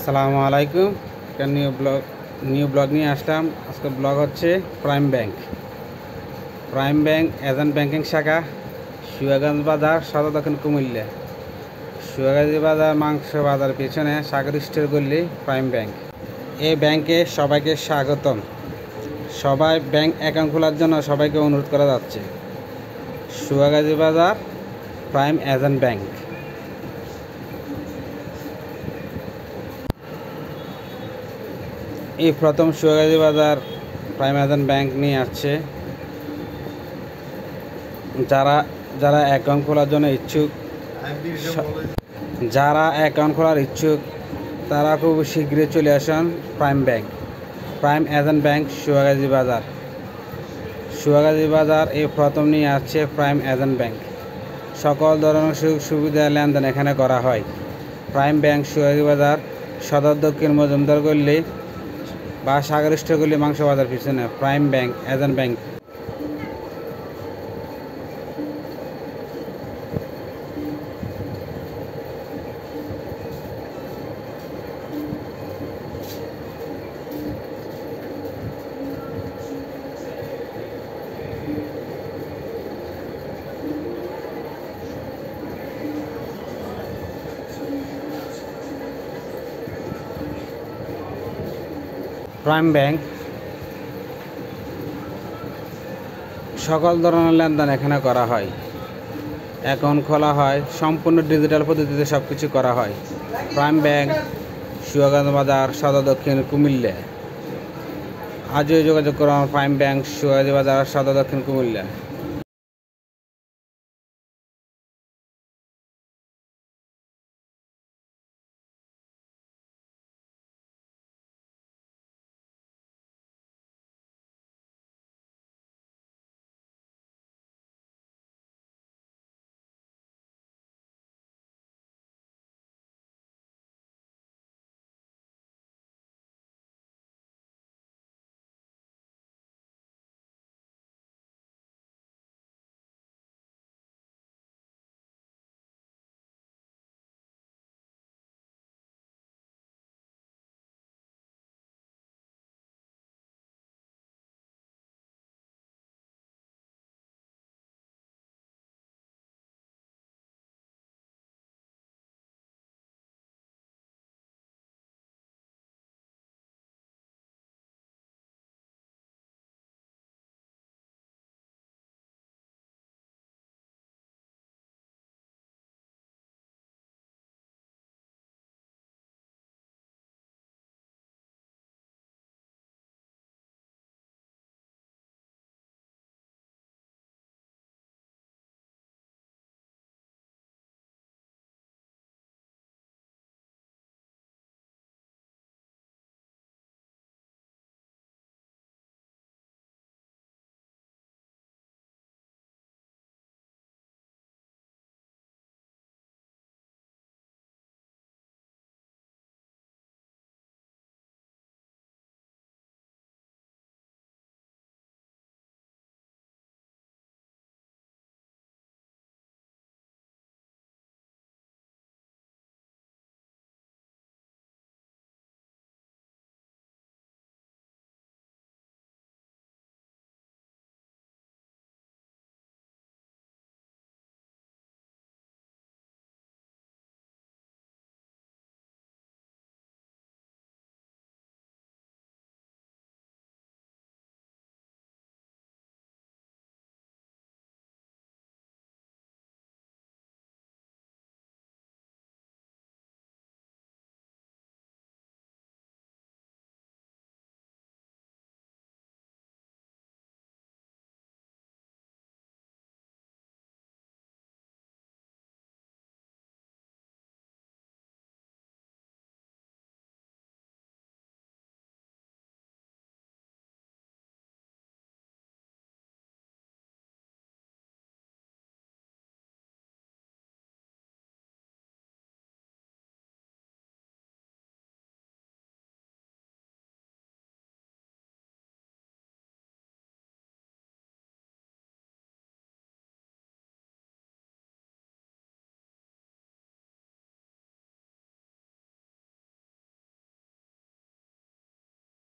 আসসালামু আলাইকুম। একটা নিউ ব্লগ নিয়ে আসলাম। আজকে ব্লগ হচ্ছে প্রাইম ব্যাংক এজেন্ট ব্যাংকিং শাখা সুয়াগঞ্জ বাজার, সদর দক্ষিণ কুমিল্লা। সুয়াগাজী বাজার মাংস বাজার পিছনে সাগর স্টোর গল্লি প্রাইম ব্যাংক। এই ব্যাংকে সবাইকে স্বাগতম। সবাই ব্যাংক অ্যাকাউন্ট খোলার জন্য সবাইকে অনুরোধ করা যাচ্ছে। সুয়াগাজী বাজার প্রাইম এজেন্ট ব্যাংক। এই প্রথম সুয়াগাজী বাজার প্রাইম এজেন্ট ব্যাংক নিয়ে আসছে। যারা অ্যাকাউন্ট খোলার জন্য ইচ্ছুক, তারা খুব শীঘ্রই চলে আসুন প্রাইম এজেন্ট ব্যাংক সুয়াগাজী বাজার এই প্রথম নিয়ে আসছে প্রাইম এজেন্ট ব্যাংক। সকল ধরনের সুযোগ সুবিধা লেনদেন এখানে করা হয়। প্রাইম ব্যাংক সুয়াগাজী বাজার, সদর দক্ষিণ মজুমদার গল্লি বা সাগর স্টোর গল্লি মাংস বাজার পিছনে prime bank agent bank. Prime bank সকল ধরনের লেনদেন এখানে করা হয়। অ্যাকাউন্ট খোলা হয়, সম্পূর্ণ ডিজিটাল পদ্ধতিতে সব কিছু করা হয়। প্রাইম ব্যাংক সুয়াগঞ্জ বাজার, সদর দক্ষিণ কুমিল্লা। আজই যোগাযোগ করুন প্রাইম ব্যাংক সুয়াগঞ্জ বাজার, সদর দক্ষিণ কুমিল্লা।